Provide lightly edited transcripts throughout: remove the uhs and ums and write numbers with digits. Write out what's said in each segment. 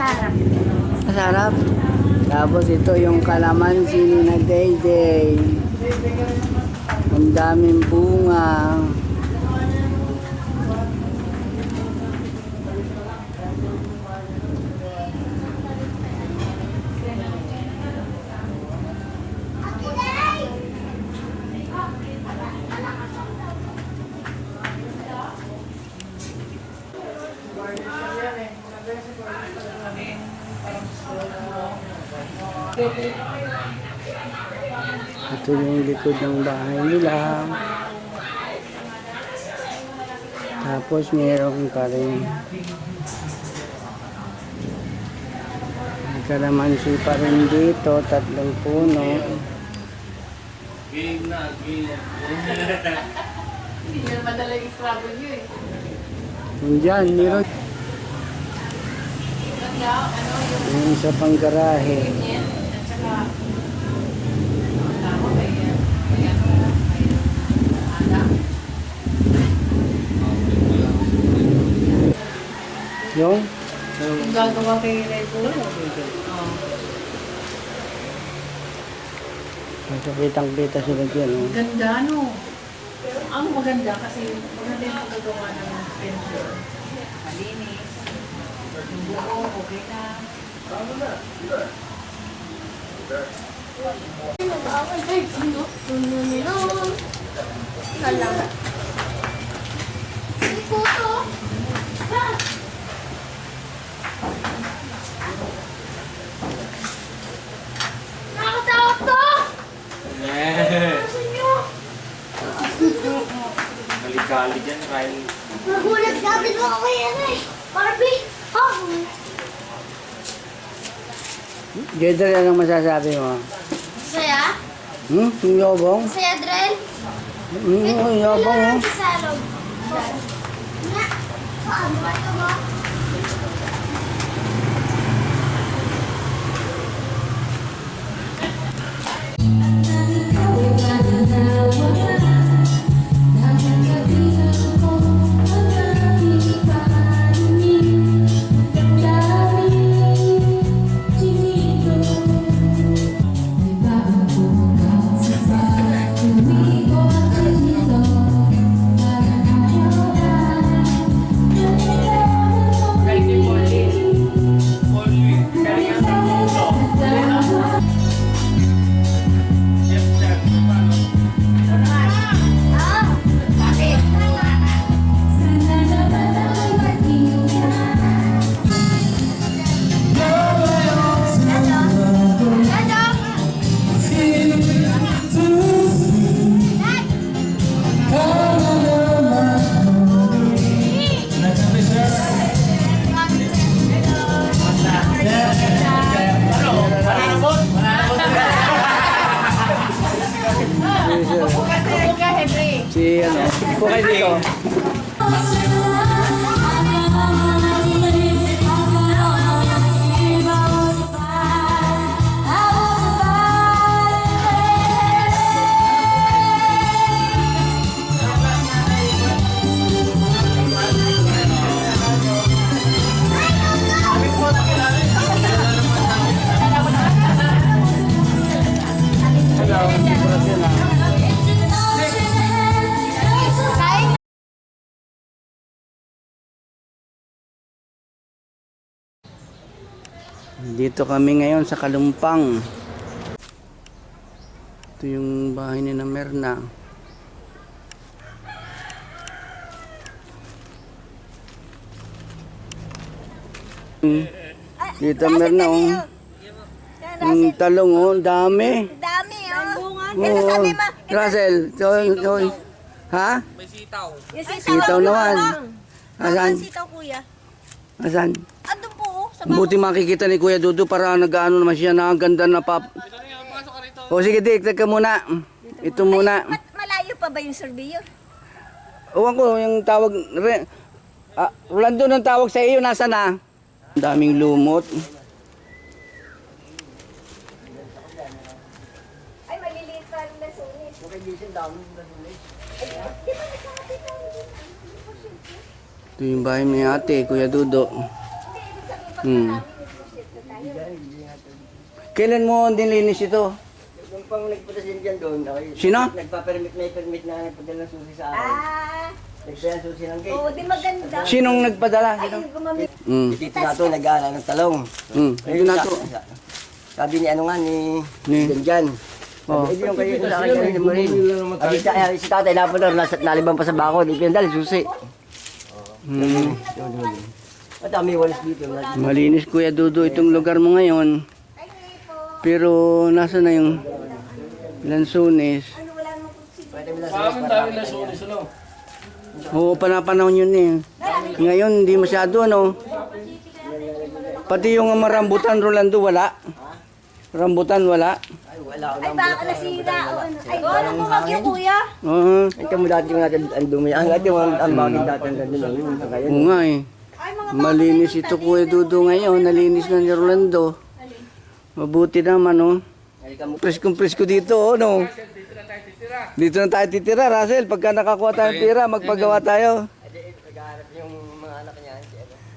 Masarap. Tapos ito yung kalamansi ni na Dayday. Ang daming bunga. Ito yung likod ng bahay nila. Tapos meron ka rin may kalamansi pa rin dito, 3 puno. Game na, game. Hindi nyo madala yung struggle nyo eh. Diyan, meron yung isa pang garahe. At saka, tama ba yan? Anak. Yung Yung gagawa kay Regulo. magkakitang-kita sila dyan. Oh. Ganda no. Pero ang maganda kasi maganda yung magagawa ng sensor. Malinis. Yung buko, okay na. Nakakatakot to! Kali-kali dyan, Kyle. Nagulat natin mo ako yan eh. Barbie! Oh! Jedre, anong masasabi mo? Saya? Yung yobong? Saya, Drell? Yung yobong, oh. Sa loob. Nga. Ano ba ito ba? Si ano, po kayo dito. Dito kami ngayon sa Kalumpang. Ito yung bahay ni na Merna. Dito Merna, oh. Yung talong, oh, dami. Dami, oh. Oo. Russell, ha? May sitaw. Yung Sitaw naman. Asan? Sitaw, kuya. Asan? Andun po, oh. Sa Buti makikita ni Kuya Dudu para nag-ano naman siya na ganda na pap. O sige, Dick, teka muna. Ito muna. Malayo pa ba yung surveyor? Uwan ko, yung tawag, Rolando, nung tawag sa iyo, nasa na? Ang daming lumot. Ay, maliliit pa rin na sunis. Ito yung bahay ni ate, Kuya Dudo. Hindi, ibig sabihin pag Hmm. marami nito. Kailan mo nilinis ito? Yung pang nagpunta din dyan doon, okay. Sino? Nagpa-permit, may permit na nagpadala ng susi sa akin. Ah, Nagpadala ng susi ng gate. oo, di maganda. Sinong nagpadala? Ay, gumamit. Dito na to, nag-aala ng talong. Dito na to. Sabi ni ano nga, ni Ni- Dyan. Oh. Sabi, yung kayo sa akin, kanina mo rin. Si tatay napunta, nalibang pa sa bako, di pinadala, susi. Hmm. At may walis dito. Malinis Kuya Dudu itong lugar mo ngayon. Pero nasa na yung lansones? Pwede mo lang sa Oo, panapanahon yun eh. Ngayon hindi masyado ano. Pati yung mga rambutan Rolando wala. Rambutan wala. Ay, wala ako Ay, lang. baka nasira o ano. Ay, ano po bagyo, kuya? Oo. Ito mo dati yung natin ang dumi. Ang dati ang bagay dati ang dati ng kaya. Oo nga eh. Malinis ito Kuya Dudu ngayon. Nalinis na ni Rolando. Mabuti naman oh. Presko dito oh no. Dito na tayo titira Russell. Pagka nakakuha tayong pera magpagawa tayo. Nag-aarap yung mga anak niya.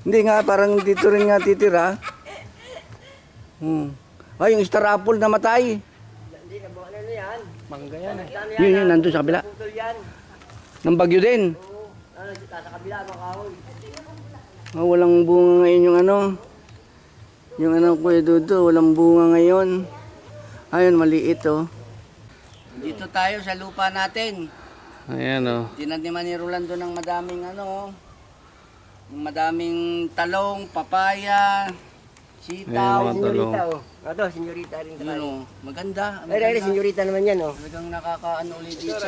Hindi nga parang dito rin nga titira. Ay yung star apple namatay. Hindi, nabuha na yan. Mangga yan eh. Yun nandun sa kabila. Putol yan. Ng bagyo din. Oo. Sa kabila, makahoy. Oh, walang bunga ngayon yung ano. Yung ano Kuya Dudu, walang bunga ngayon. Ayun, maliit oh. Dito tayo sa lupa natin. Ayan o. Tinaniman ni Rolando ng madaming ano. Madaming talong, papaya, sitaw. Ayan, mga talong. Senyorita, oh. Ito, senyorita rin Yun tayo. oh, maganda. Ay, senyorita naman yan, oh. Talagang nakakaano ulit dito.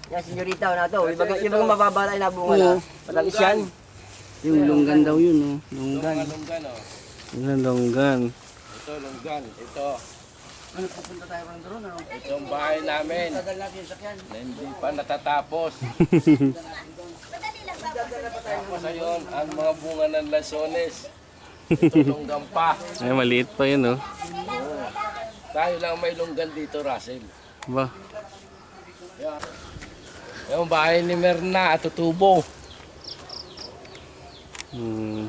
Yan, senyorita, oh, na to. Yung mga mababala ay nabunga na. Oo. Matamis yan. Yung lunggan daw yun oh. Lunggan. Ayan, longgan. Ito, longgan. Ito. Ano, pupunta tayo ron doon ano? Ito ang bahay namin. Tagal natin yung sakyan. Na hindi pa natatapos. Tapos ayun, ang mga bunga ng lasones. Ito longgan pa. Ay, maliit pa yun, oh. Tayo lang may longgan dito, Russell. Ba? Yung bahay ni Merna at Tutubo. Hmm.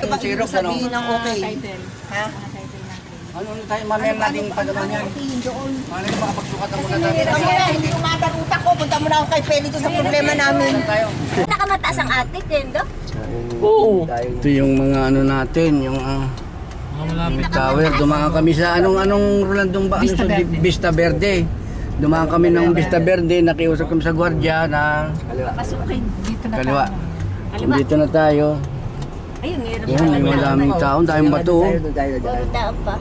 Yung Xerox ano? Ng okay. Title. Ha? Ano tayo mamaya natin pagawa niyan? Mamaya makapagsukat ako na tayo. Kaya hindi umataruta ko. Punta mo na ako kay Peli doon sa problema namin. Nakamataas ang atik, Kendo? Ito yung mga ano natin, yung tower. Dumaan kami sa anong Rolandong ba? Vista Verde. Vista Verde. Dumaan kami ng Vista Verde, nakiusap kami sa gwardiya na Pasukin. Dito na kaliwa. Kaliwa. Dito na tayo. Ayun, hirap Yan, may madaming tao, daming bato. oh. Puro daan pa.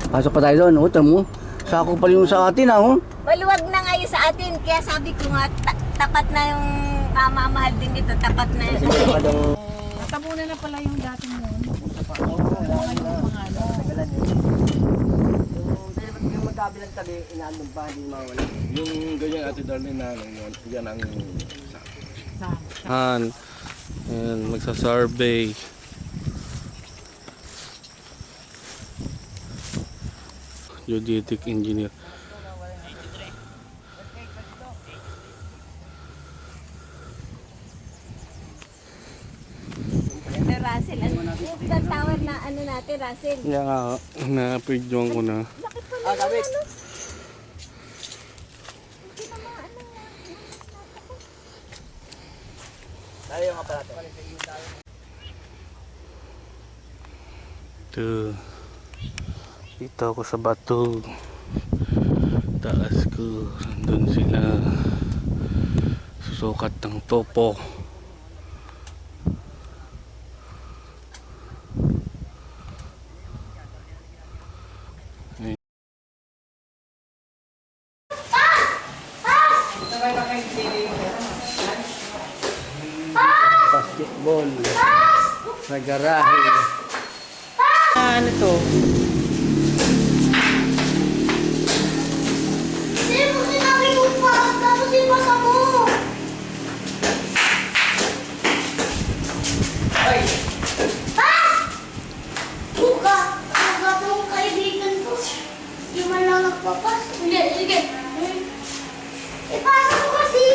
Pasok pa tayo doon, tamo mo. Sako pa yung sa atin, oh. Maluwag na ngayon sa atin. Kaya sabi ko nga, tapat na yung mamamahal din dito. Tapat na yung... Natabunan na pala yung dati mo. Mga ano. Yung magkabilang tabi, inaalong pa, hindi mawala. Yung ganyan Ate Darlene na yan ang Han. Ayan, magsa-survey. Geodetic engineer. Russell, yung tower na ano natin, Russell. Yan nga, na-previewan ko na. Ah, sabi. Tayo yung aparato. Ito. Dito ako sa bato. Taas ko. Doon sila susukat ng topo. Basketball. Sa garahe. Ano to? Hindi mo sinabi mo pa. Tapos ipasa mo. Buka! Buka tong kaibigan. sige. Ipasa mo kasi!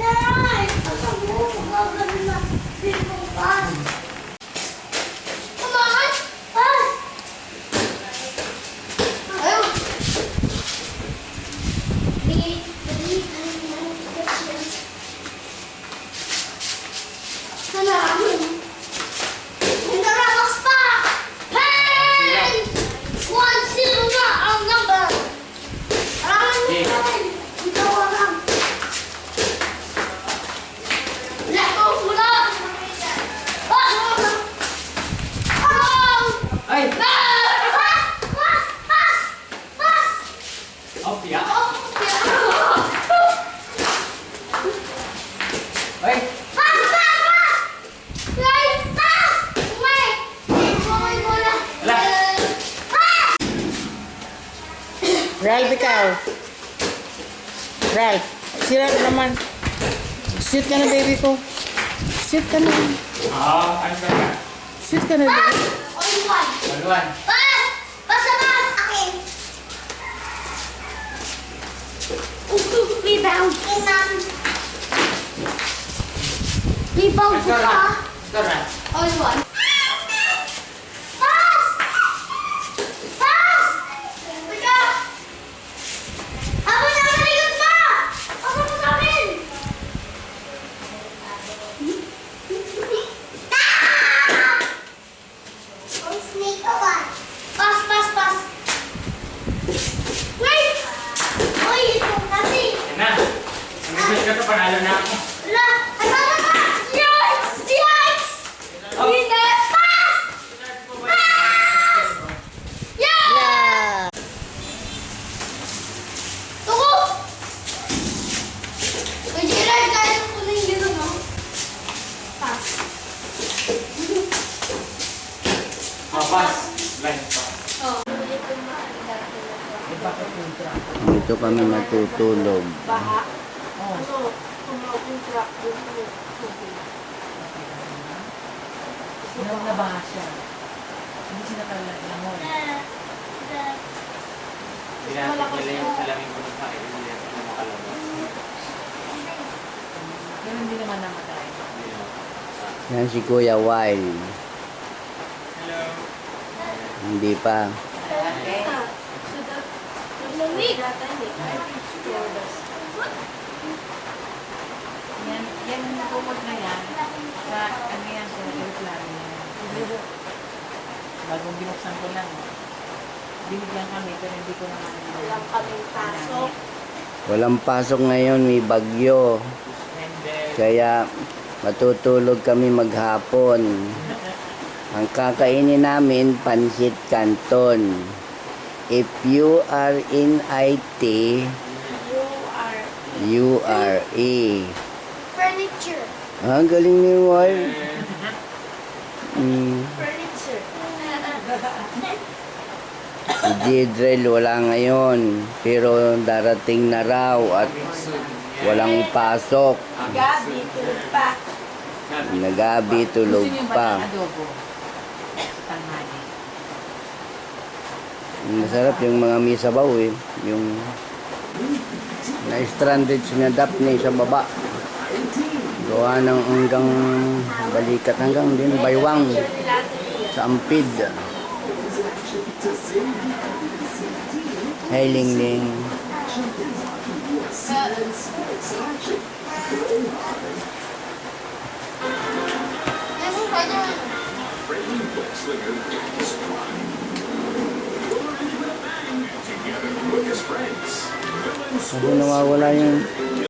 Nay! Ipasa mo! Magagano na. Hindi mo pas. Come on! Pas! Ayaw! Dali! Dali! Hanapin! Hintaramas pa! Hey! 1-0 na ang number! Araman mo pa rin! Ikaw lang! Let go muna! Ay! Pass! Pass! Pass! Pass! Opya. Pass! Pass! Pass! Right! Pass! Wait! Bumay mo na! Pass! Ralph, ikaw. Ralph, si Ralph naman. Sit ka na, baby ko. Sit ka na. Sit ka na, baby. Only one! Pass! Pass na pass! Akin! Rebound! Rebound ko ka! Only one! Pass! Pass! Teka! Ako na maligod pa! Ako mo sa akin! Ang snake ka ba? Pass, pass, pass! Wait! Uy, ito kasi! Panalo na ako. Wala! Ano na? Yikes! Yikes! Hindi! Pass! Pass! Yeah! Tuko! Kay Gerard, kaya ko na yung gano'n, no? Pass. Dito kami natutulog. Nung nabaha siya. Hindi siya nakalangon. Pero hindi naman namatay. Yan si Kuya Wild. Hindi pa. Yan ang bukod na yan. Sa ano yan, sa aeroplano yan. Bagong binuksan ko lang. Binigyan kami, pero hindi ko naman. Walang kaming pasok. Walang pasok ngayon, may bagyo. Kaya matutulog kami maghapon. Ang kakainin namin, pansit canton. If you are in IT, you are A. Furniture. Ang galing ni Wild. Furniture. Si Jidrel wala ngayon. Pero darating na raw at walang pasok. Gabi, tulog pa. Nagabi, tulog Gusto niyo ba pa. ng adobo? Tanghali. Masarap yung mga misabaw eh. Yung na-stranded si na Daphne sa baba. Gawa ng hanggang balikat hanggang din baywang sa Ampid. Hey Lingling. Yes, Spider-Man. Kasi nawawala yung